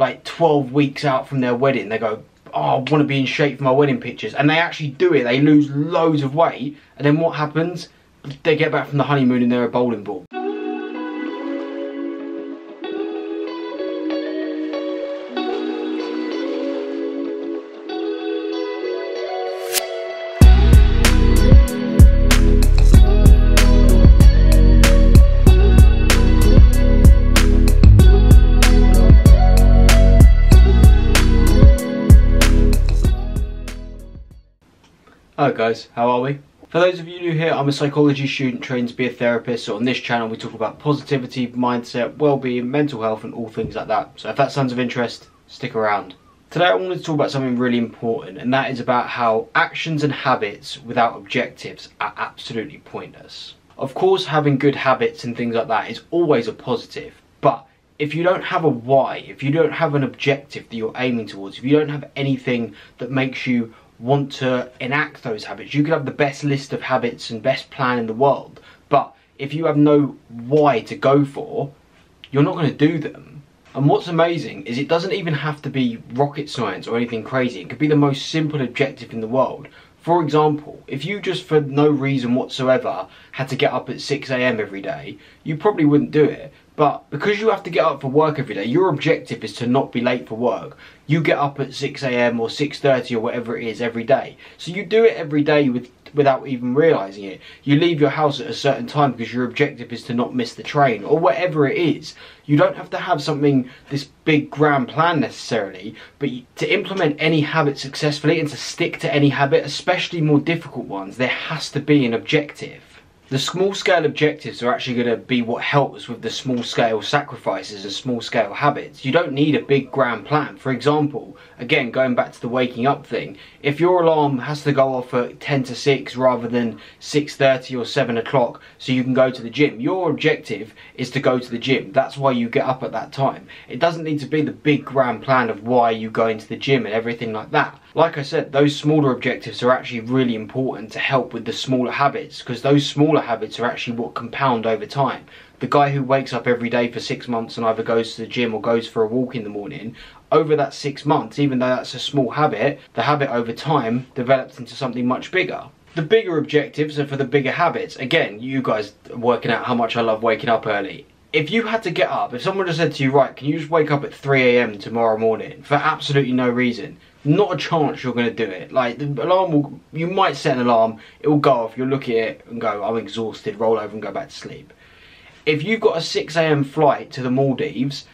like 12 weeks out from their wedding, they go, oh, I want to be in shape for my wedding pictures, and they actually do it. They lose loads of weight, and then what happens? They get back from the honeymoon and they're a bowling ball. Hello guys, how are we? For those of you new here, I'm a psychology student trained to be a therapist, so on this channel we talk about positivity, mindset, well-being, mental health and all things like that. So if that sounds of interest, stick around. Today I wanted to talk about something really important, and that is about how actions and habits without objectives are absolutely pointless. Of course, having good habits and things like that is always a positive, but if you don't have a why, if you don't have an objective that you're aiming towards, if you don't have anything that makes you want to enact those habits, you could have the best list of habits and best plan in the world, but if you have no why to go for, you're not going to do them. And what's amazing is it doesn't even have to be rocket science or anything crazy. It could be the most simple objective in the world. For example, if you just for no reason whatsoever had to get up at 6 AM every day, you probably wouldn't do it. But because you have to get up for work every day, your objective is to not be late for work. You get up at 6 AM or 6:30 or whatever it is every day. So you do it every day without even realising it. You leave your house at a certain time because your objective is to not miss the train or whatever it is. You don't have to have something, this big grand plan necessarily, but to implement any habit successfully and to stick to any habit, especially more difficult ones, there has to be an objective. The small scale objectives are actually going to be what helps with the small scale sacrifices and small scale habits. You don't need a big grand plan. For example, again, going back to the waking up thing, if your alarm has to go off at 10 to 6 rather than 6:30 or 7 o'clock so you can go to the gym, your objective is to go to the gym. That's why you get up at that time. It doesn't need to be the big grand plan of why you go into the gym and everything like that. Like I said, those smaller objectives are actually really important to help with the smaller habits, because those smaller habits are actually what compound over time. The guy who wakes up every day for 6 months and either goes to the gym or goes for a walk in the morning, over that 6 months, even though that's a small habit, the habit over time develops into something much bigger. The bigger objectives are for the bigger habits. Again, you guys are working out how much I love waking up early. If you had to get up, if someone just said to you, right, can you just wake up at 3 AM tomorrow morning for absolutely no reason, not a chance you're going to do it. Like, the alarm will, you might set an alarm, it will go off, you'll look at it and go, I'm exhausted, roll over and go back to sleep. If you've got a 6 AM flight to the Maldives,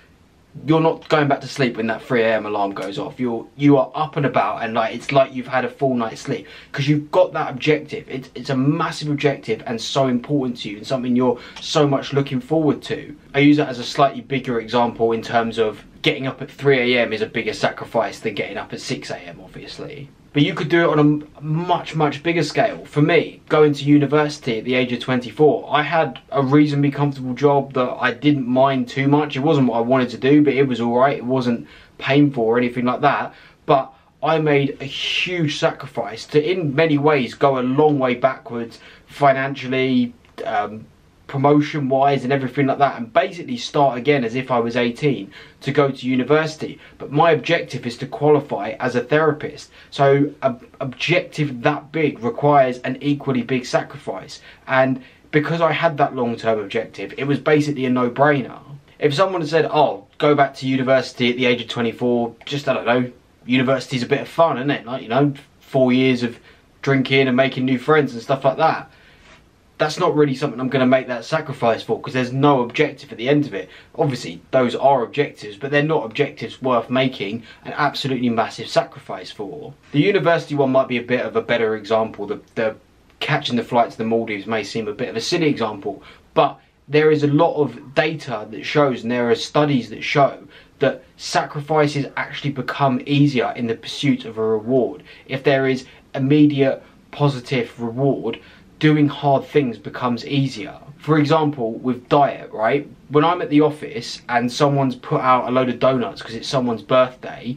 you're not going back to sleep when that 3 AM alarm goes off. You are up and about, and like it's like you've had a full night's sleep because you've got that objective. It's a massive objective and so important to you and something you're so much looking forward to. I use that as a slightly bigger example in terms of getting up at 3 AM is a bigger sacrifice than getting up at 6 AM obviously. But you could do it on a much bigger scale. For me, going to university at the age of 24, I had a reasonably comfortable job that I didn't mind too much. It wasn't what I wanted to do, but it was alright. It wasn't painful or anything like that. But I made a huge sacrifice to, in many ways, go a long way backwards financially, promotion wise and everything like that, and basically start again as if I was 18 to go to university. But my objective is to qualify as a therapist, so an objective that big requires an equally big sacrifice, and because I had that long-term objective, it was basically a no-brainer. If someone had said, oh, go back to university at the age of 24, just, I don't know, university's a bit of fun, isn't it? Like, you know, 4 years of drinking and making new friends and stuff like that. That's not really something I'm going to make that sacrifice for, because there's no objective at the end of it. Obviously, those are objectives, but they're not objectives worth making an absolutely massive sacrifice for. The university one might be a bit of a better example. The catching the flight to the Maldives may seem a bit of a silly example, but there is a lot of data that shows, and there are studies that show, that sacrifices actually become easier in the pursuit of a reward. If there is immediate positive reward, doing hard things becomes easier. For example, with diet, right? When I'm at the office and someone's put out a load of donuts because it's someone's birthday,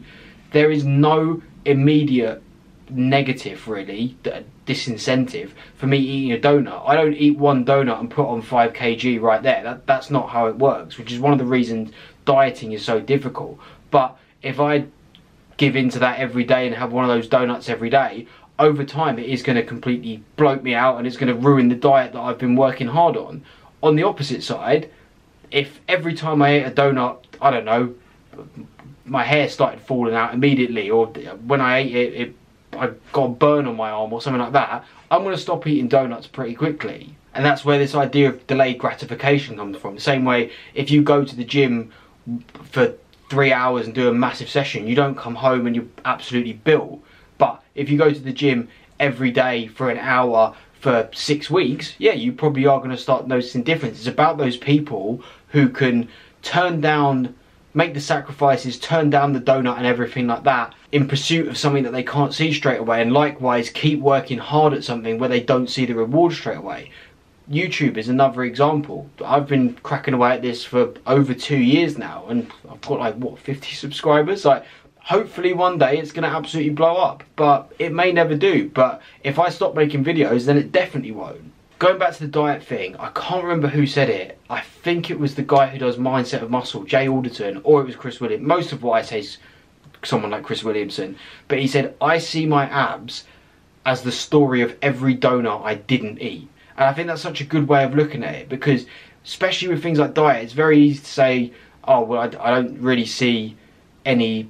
there is no immediate negative, really, disincentive for me eating a donut. I don't eat one donut and put on 5 kg right there. That's not how it works, which is one of the reasons dieting is so difficult. But if I give into that every day and have one of those donuts every day, over time it is going to completely bloat me out and it's going to ruin the diet that I've been working hard on. On the opposite side, if every time I ate a donut, I don't know, my hair started falling out immediately, or when I ate it, I got a burn on my arm or something like that, I'm going to stop eating donuts pretty quickly. And that's where this idea of delayed gratification comes from. The same way, if you go to the gym for 3 hours and do a massive session, you don't come home and you're absolutely built. But if you go to the gym every day for an hour for 6 weeks, yeah, you probably are going to start noticing difference. It's about those people who can turn down, make the sacrifices, turn down the donut and everything like that in pursuit of something that they can't see straight away, and likewise keep working hard at something where they don't see the reward straight away. YouTube is another example. I've been cracking away at this for over 2 years now, and I've got like, what, 50 subscribers? Like, hopefully one day it's going to absolutely blow up, but it may never do. But if I stop making videos, then it definitely won't. Going back to the diet thing, I can't remember who said it. I think it was the guy who does Mindset of Muscle, Jay Alderton, or it was Chris Williams. Most of what I say is someone like Chris Williamson. But he said, I see my abs as the story of every donut I didn't eat. And I think that's such a good way of looking at it, because especially with things like diet, it's very easy to say, oh, well, I don't really see any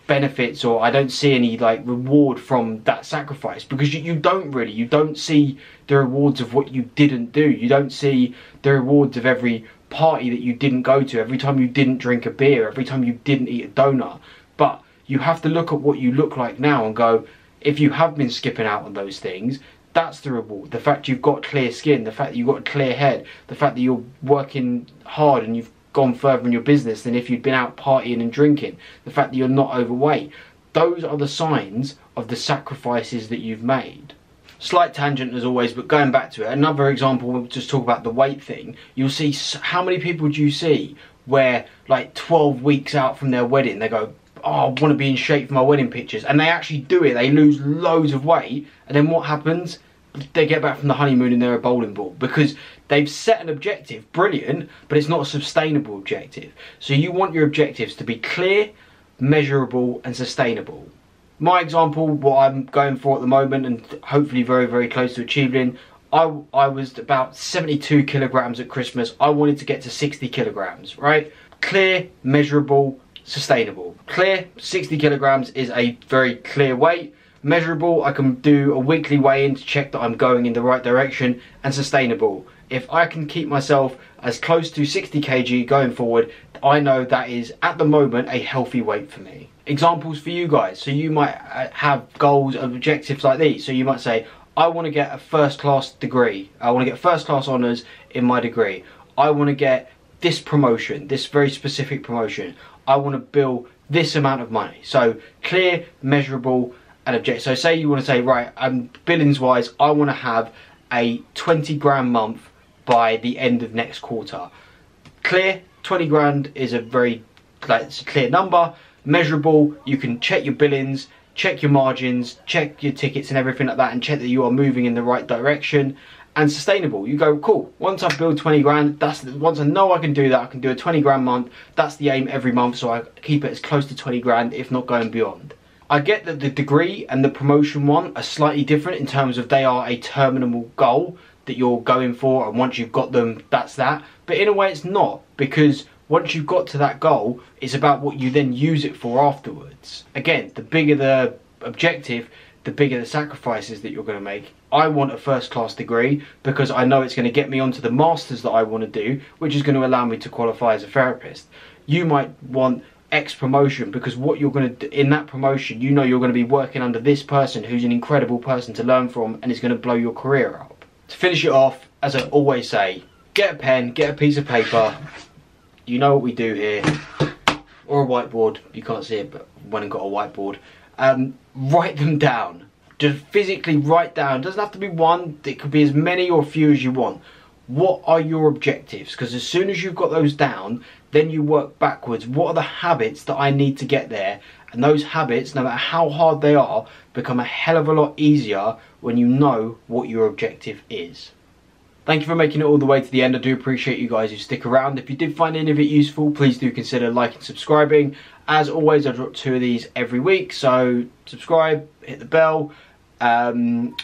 benefits, or I don't see any like reward from that sacrifice, because you don't see the rewards of what you didn't do. You don't see the rewards of every party that you didn't go to, every time you didn't drink a beer, every time you didn't eat a donut. But you have to look at what you look like now and go, if you have been skipping out on those things, that's the reward. The fact you've got clear skin, the fact that you've got a clear head, the fact that you're working hard and you've gone further in your business than if you'd been out partying and drinking, the fact that you're not overweight. Those are the signs of the sacrifices that you've made. Slight tangent as always, but going back to it, another example, we'll just talk about the weight thing. You'll see, how many people do you see where like 12 weeks out from their wedding, they go, oh, I want to be in shape for my wedding pictures, and they actually do it, they lose loads of weight, and then what happens? They get back from the honeymoon and they're a bowling ball, because they've set an objective, brilliant, but it's not a sustainable objective. So you want your objectives to be clear, measurable and sustainable. My example, what I'm going for at the moment, and hopefully very, very close to achieving, I was about 72 kilograms at Christmas. I wanted to get to 60 kilograms, right? Clear, measurable, sustainable. Clear, 60 kilograms is a very clear weight. Measurable, I can do a weekly weigh-in to check that I'm going in the right direction. And sustainable, if I can keep myself as close to 60 kg going forward, I know that is at the moment a healthy weight for me. Examples for you guys, so you might have goals and objectives like these. So you might say, I want to get a first class degree, I want to get first class honours in my degree, I want to get this promotion, this very specific promotion, I want to bill this amount of money. So clear, measurable and objective. So say you want to say, right, billings wise, I want to have a 20 grand month by the end of next quarter. Clear, 20 grand is a very, like, it's a clear number. Measurable, you can check your billings, check your margins, check your tickets and everything like that, and check that you are moving in the right direction. And sustainable, you go, cool, once I build 20 grand, once I know I can do that, I can do a 20 grand month, that's the aim every month, so I keep it as close to 20 grand, if not going beyond. I get that the degree and the promotion one are slightly different in terms of they are a terminal goal that you're going for, and once you've got them, that's that. But in a way it's not, because once you've got to that goal, it's about what you then use it for afterwards. Again, the bigger the objective, the bigger the sacrifices that you're going to make. I want a first class degree because I know it's going to get me onto the masters that I want to do, which is going to allow me to qualify as a therapist. You might want X promotion because what you're going to do in that promotion, you know you're going to be working under this person who's an incredible person to learn from and is going to blow your career up. To finish it off, as I always say, get a pen, get a piece of paper. You know what we do here, or a whiteboard. You can't see it, but I went and got a whiteboard. Write them down. Just physically write down. It doesn't have to be one. It could be as many or few as you want. What are your objectives? Because as soon as you've got those down, then you work backwards. What are the habits that I need to get there? And those habits, no matter how hard they are, become a hell of a lot easier when you know what your objective is. Thank you for making it all the way to the end. I do appreciate you guys who stick around. If you did find any of it useful, please do consider liking, subscribing. As always, I drop 2 of these every week, so subscribe, hit the bell,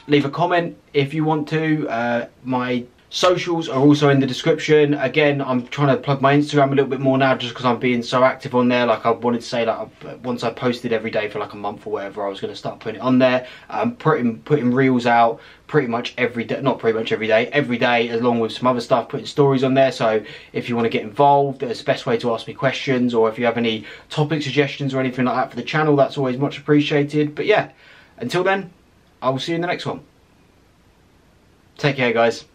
leave a comment if you want to. My socials are also in the description. Again, I'm trying to plug my Instagram a little bit more now just because I'm being so active on there. Like I wanted to say, like once I posted every day for like a month or whatever, I was going to start putting it on there. Putting reels out pretty much every day, not pretty much every day, along with some other stuff, putting stories on there. So if you want to get involved, it's the best way to ask me questions, or if you have any topic suggestions or anything like that for the channel, that's always much appreciated. But yeah, until then, I will see you in the next one. Take care, guys.